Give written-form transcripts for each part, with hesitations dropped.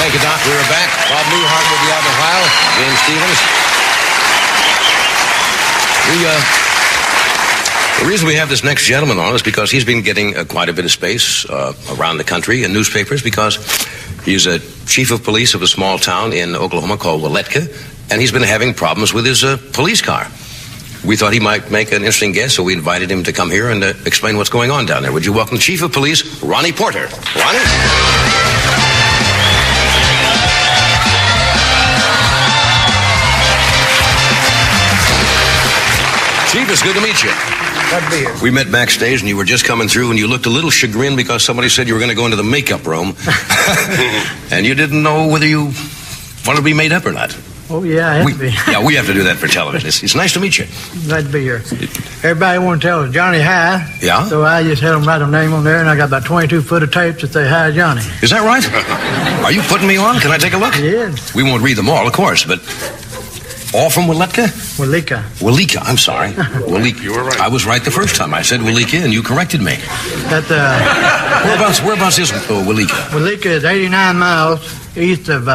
Thank you, Doc. We're back. Bob Newhart will be out in a while. James Stevens. The reason we have this next gentleman on is because he's been getting quite a bit of space around the country in newspapers because he's a chief of police of a small town in Oklahoma called Waletka, and he's been having problems with his police car. We thought he might make an interesting guest, so we invited him to come here and explain what's going on down there. Would you welcome Chief of Police, Ronnie Porter. Ronnie? Chief, it's good to meet you. Glad to be here. We met backstage, and you were just coming through, and you looked a little chagrined because somebody said you were going to go into the makeup room, and you didn't know whether you wanted to be made up or not. Oh, yeah, I have to be. Yeah, we have to do that for television. It's nice to meet you. Glad to be here. Everybody want to tell Johnny hi. Yeah? So I just had them write a name on there, and I got about 22 foot of tape that say, hi, Johnny. Is that right? Are you putting me on? Can I take a look? Yes. We won't read them all, of course, but all from Waletka? Waleka, I'm sorry. Waleka. You were right. I was right the first time. I said Waleka, and you corrected me. Whereabouts is Waleka? Waleka is 89 miles east of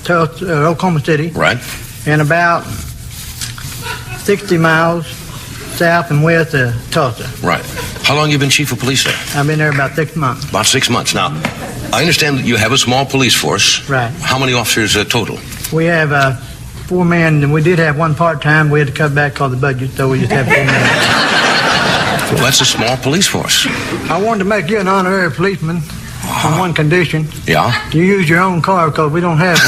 Oklahoma City. Right. And about 60 miles south and west of Tulsa. Right. How long have you been chief of police there? I've been there about 6 months. About 6 months. Now, I understand that you have a small police force. Right. How many officers total? We have 4 men, and we did have one part-time. We had to cut back because of the budget, so we just have 4 men. Well, that's a small police force. I wanted to make you an honorary policeman on one condition. Yeah? You use your own car because we don't have it.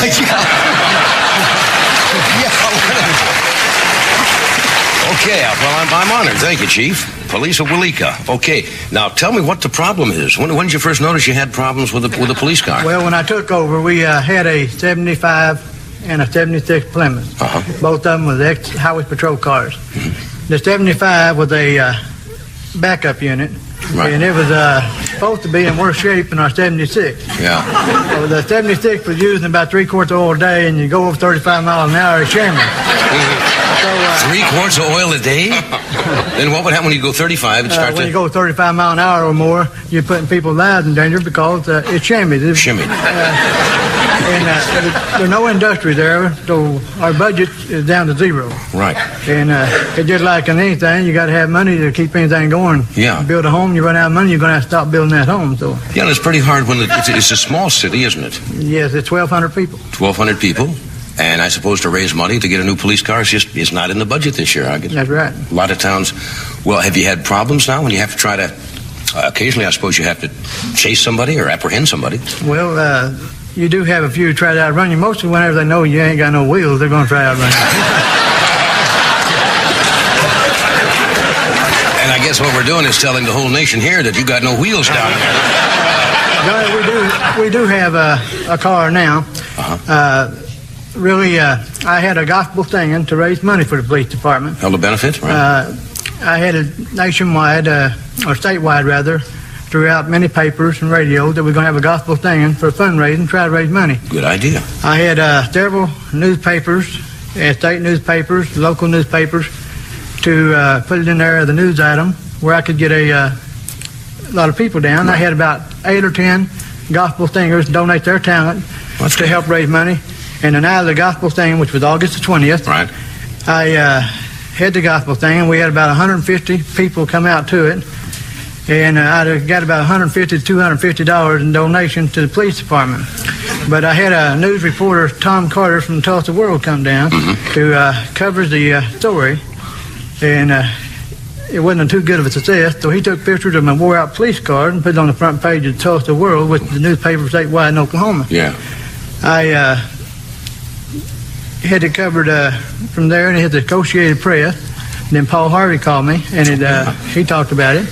Okay, well, I'm honored. Thank you, Chief. Police of Waleka. Okay, now tell me what the problem is. When did you first notice you had problems with the police car? Well, when I took over, we had a 75 and a 76 Plymouth. Both of them was ex-highway patrol cars. The 75 was a backup unit. Right. And it was supposed to be in worse shape than our 76. Yeah. So the 76 was using about 3 quarts of oil a day, and you go over 35 miles an hour, it's shaming. So, 3 quarts of oil a day? Then what would happen when you go 35 and start when you go 35 miles an hour or more, you're putting people's lives in danger because it's shimmied. Shimmied. And there's no industry there, so our budget is down to zero. Right. And it's just like in anything, you got to have money to keep anything going. Yeah. You build a home, you run out of money, you're going to have to stop building that home. So. Yeah, and it's pretty hard when it's a small city, isn't it? Yes, it's 1,200 people. 1,200 people. And I suppose to raise money to get a new police car is not in the budget this year, I guess. That's right. A lot of towns. Well, have you had problems now when you have to try to, occasionally I suppose you have to chase somebody or apprehend somebody? Well, you do have a few try to outrun you. Mostly whenever they know you ain't got no wheels, they're going to try to outrun you. And I guess what we're doing is telling the whole nation here that you got no wheels down there. We do have a car now. Really, I had a gospel singing to raise money for the police department. Held a benefit, right? I had it nationwide, or statewide rather, throughout many papers and radios that we're going to have a gospel singing for fundraising, try to raise money. Good idea. I had several newspapers, state newspapers, local newspapers, to put it in there as a news item where I could get a lot of people down. Right. I had about 8 or 10 gospel singers donate their talent to help raise money. And the night of the gospel singing, which was August the 20th, right. I had the gospel singing. We had about 150 people come out to it. And I got about $150 to $250 in donation to the police department. But I had a news reporter, Tom Carter from the Tulsa World, come down to cover the story. And it wasn't too good of a success, so he took pictures of my wore-out police car and put it on the front page of the Tulsa World, which is the newspaper statewide in Oklahoma. Yeah. I had it covered from there, and it hit the Associated Press. And then Paul Harvey called me, and he talked about it.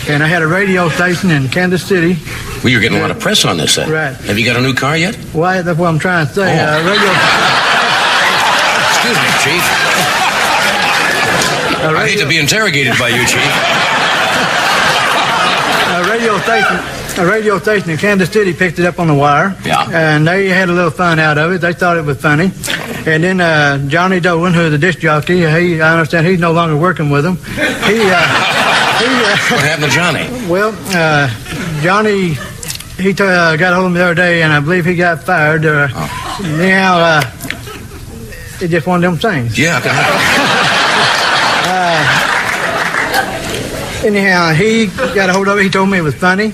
And I had a radio station in Kansas City. Well, you're getting a lot of press on this then. Right. Have you got a new car yet? Well, that's what I'm trying to say. Excuse me, Chief. I hate to be interrogated by you, Chief. A radio station in Kansas City picked it up on the wire. Yeah. And they had a little fun out of it. They thought it was funny. And then Johnny Dolan, who's the disc jockey, I understand he's no longer working with them. What happened to Johnny? Well, Johnny he got a hold of me the other day, and I believe he got fired. Anyhow, it's just one of them things. Yeah. Anyhow, he got a hold of it. He told me it was funny.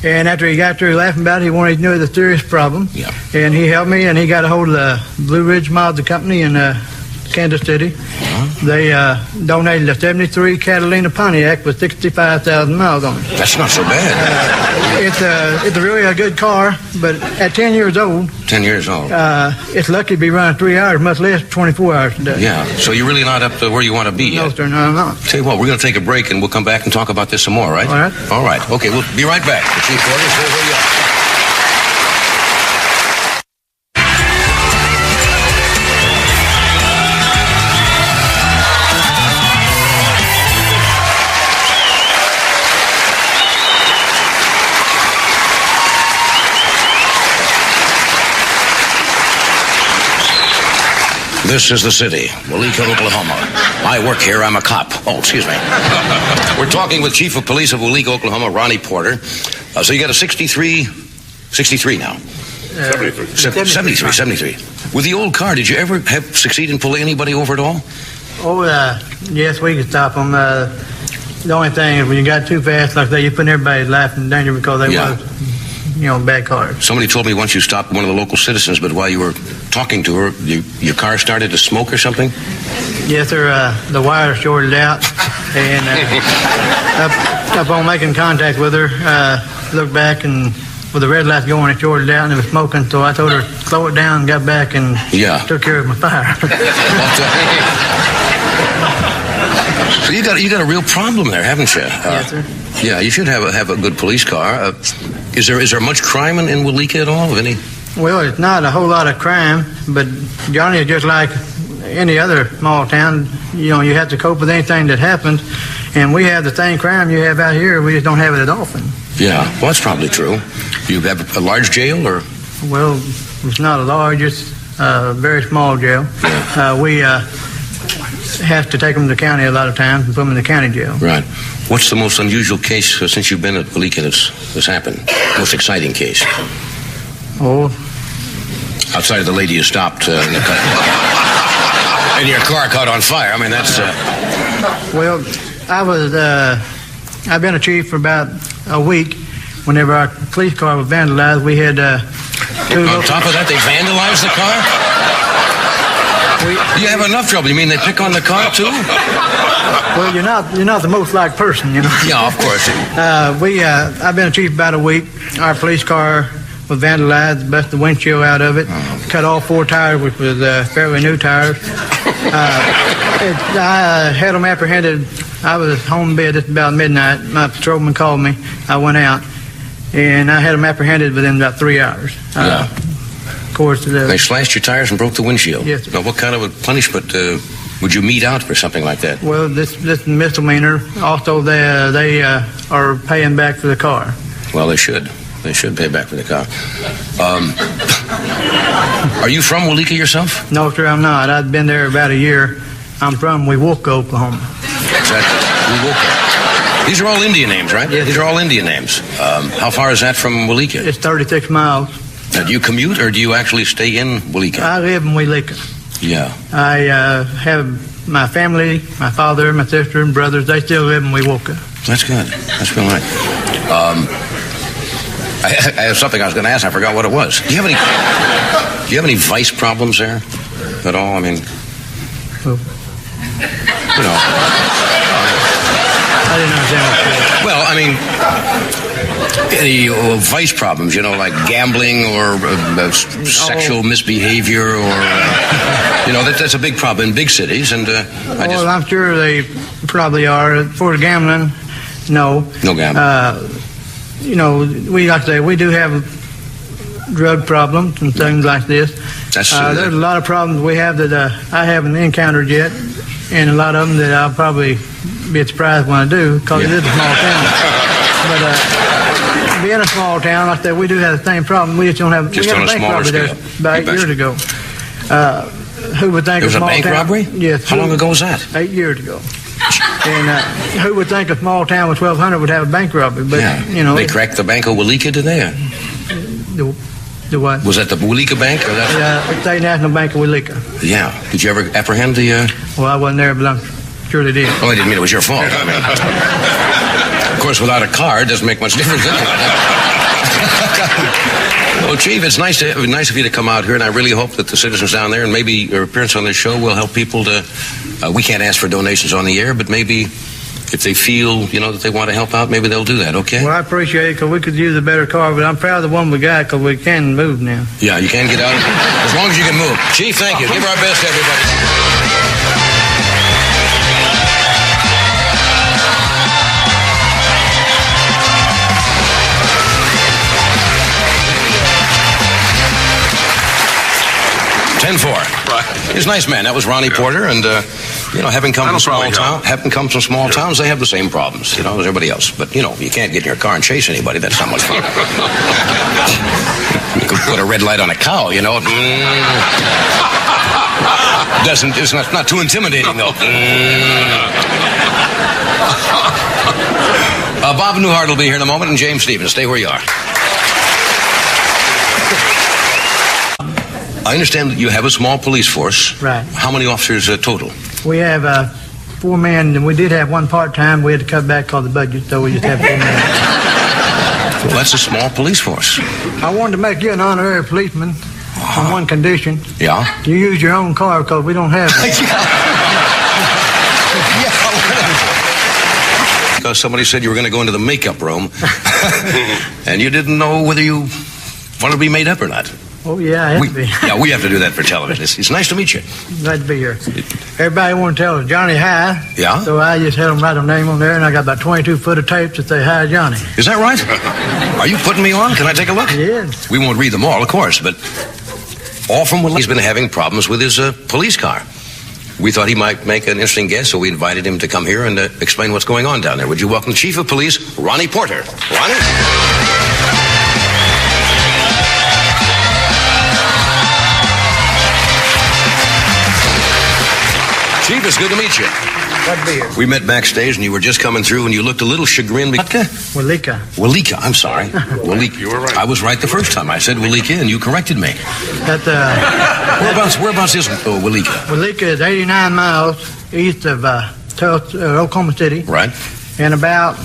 And after he got through laughing about it, he wanted to know the serious problem. Yeah. And he helped me, and he got a hold of the Blue Ridge Mazda Company in Kansas City. They donated a 73 Catalina Pontiac with 65,000 miles on it. That's not so bad. It's really a good car, but at 10 years old... 10 years old. It's lucky to be running 3 hours, much less 24 hours a day. Yeah, so you're really not up to where you want to be yet? No, sir, no, I'm not. Tell you what, we're going to take a break, and we'll come back and talk about this some more, right? All right. All right. Okay, we'll be right back. The Chief Quarters, where you are. This is the city, Wauweka, Oklahoma. I work here. I'm a cop. Oh, excuse me. We're talking with Chief of Police of Wauweka, Oklahoma, Ronnie Porter. So you got a 63 now? 73. With the old car, did you ever succeed in pulling anybody over at all? Oh, yes, we could stop them. The only thing is when you got too fast like that, you put everybody's life in danger because they was, bad cars. Somebody told me once you stopped one of the local citizens, but while you were talking to her, your car started to smoke or something? Yes, sir. The wire shorted out, and up on making contact with her, looked back, and with the red light going, it shorted out, and it was smoking, so I told her, slow it down, got back, and took care of my fire. So you got a real problem there, haven't you? Yes, sir. Yeah, you should have a good police car. Is there much crime in Wauweka at all? Any? Well, it's not a whole lot of crime, but Johnny is just like any other small town. You have to cope with anything that happens, and we have the same crime you have out here. We just don't have it as often. Yeah, well, that's probably true. You have a large jail, or? Well, it's not a large. It's a very small jail. Yeah. We have to take them to the county a lot of times and put them in the county jail. Right. What's the most unusual case since you've been at Wauweka that's happened? Most exciting case? Oh. Outside of the lady you stopped in the car. And your car caught on fire. I mean, that's... Well, I've been a chief for about a week. Whenever our police car was vandalized, we had two... On top of that, they vandalized the car? You have enough trouble. You mean they pick on the car, too? Well, you're not the most liked person, Yeah, of course. I've been a chief about a week. Our police car was vandalized, busted the windshield out of it, cut all 4 tires, which was fairly new tires. I had them apprehended. I was home in bed just about midnight. My patrolman called me. I went out, and I had them apprehended within about 3 hours. Of course, they slashed your tires and broke the windshield. Yes, sir. Now, what kind of a punishment would you mete out for something like that? Well, this misdemeanor. Also, they are paying back for the car. Well, they should. They should pay back for the car. Are you from Wauweka yourself? No, sir, I'm not. I've been there about a year. I'm from Wauweka, Oklahoma. Exactly. Wauweka. These are all Indian names, right? Yes. These are all Indian names. How far is that from Wauweka? It's 36 miles. Now, do you commute, or do you actually stay in Wauweka? I live in Wauweka. Yeah. I have my family, my father, my sister, and brothers. They still live in Wauweka. That's good. That's real nice. I have something I was going to ask. I forgot what it was. Do you have any vice problems there at all? I mean, I didn't understand what you said. Well, I mean, any vice problems, like gambling or sexual misbehavior, or that's a big problem in big cities. And I'm sure they probably are. For gambling, no. No gambling. We do have drug problems and things like this. That's there's a lot of problems we have that I haven't encountered yet, and a lot of them that I'll probably be surprised when I do, because it is a small town. But being a small town like that, we do have the same problem. We just don't have. Just we on a smaller scale. There about 8 years ago. Who would think there was a bank town? robbery? Yes. How long ago was that? 8 years ago. And who would think a small town with 1,200 would have a bank robbery? But, Yeah. you know. They cracked the Bank of Walika, did they? The what? Was that the Walika Bank? Or that? The State National Bank of Walika. Yeah. Did you ever apprehend the... Well, I wasn't there, but I'm sure they did. Oh, I didn't mean it was your fault. I mean, of course, without a car, it doesn't make much difference anyway. Well, Chief, it's nice of you to come out here, and I really hope that the citizens down there, and maybe your appearance on this show will help people to... we can't ask for donations on the air, but maybe if they feel, that they want to help out, maybe they'll do that, okay? Well, I appreciate it, because we could use a better car, but I'm proud of the one we got, because we can move now. Yeah, you can get out, as long as you can move. Chief, thank you. Give our best to everybody. Right. He's a nice man. That was Ronnie Porter, and having come from small small towns, they have the same problems, as everybody else. But you can't get in your car and chase anybody. That's not much fun. You could put a red light on a cow, It's not too intimidating though. Bob Newhart will be here in a moment, and James Stevens. Stay where you are. I understand that you have a small police force. Right. How many officers total? We have 4 men, and we did have one part-time. We had to cut back because of the budget, so we just have 4 men. Well, that's a small police force. I wanted to make you an honorary policeman on one condition. Yeah? You use your own car, because we don't have it. Because somebody said you were going to go into the makeup room, and you didn't know whether you wanted to be made up or not. Oh, yeah, I have to be. Yeah, we have to do that for television. It's nice to meet you. Glad to be here. Everybody want to tell us Johnny Hi. Yeah? So I just had them write a name on there, and I got about 22 foot of tapes that say Hi Johnny. Is that right? Are you putting me on? Can I take a look? Yes. We won't read them all, of course, but all from what he's been having problems with his police car. We thought he might make an interesting guest, so we invited him to come here and explain what's going on down there. Would you welcome Chief of Police, Ronnie Porter? Ronnie? Chief, it's good to meet you. Glad to be here. We met backstage, and you were just coming through, and you looked a little chagrined. Walika, I'm sorry. Walika. You were right. I was right the first time. I said Walika, and you corrected me. Whereabouts is Walika? Walika is 89 miles east of Oklahoma City. Right. And about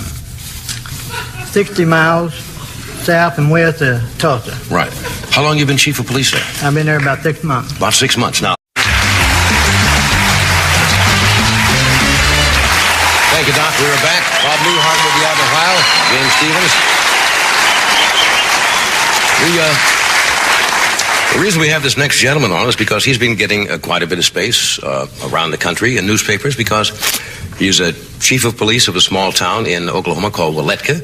60 miles south and west of Tulsa. Right. How long have you been chief of police there? I've been there about 6 months. About 6 months now. Thank you, Doc. We were back. Bob Newhart will be out in a while. James Stevens. The reason we have this next gentleman on is because he's been getting quite a bit of space around the country in newspapers, because he's a chief of police of a small town in Oklahoma called Waletka,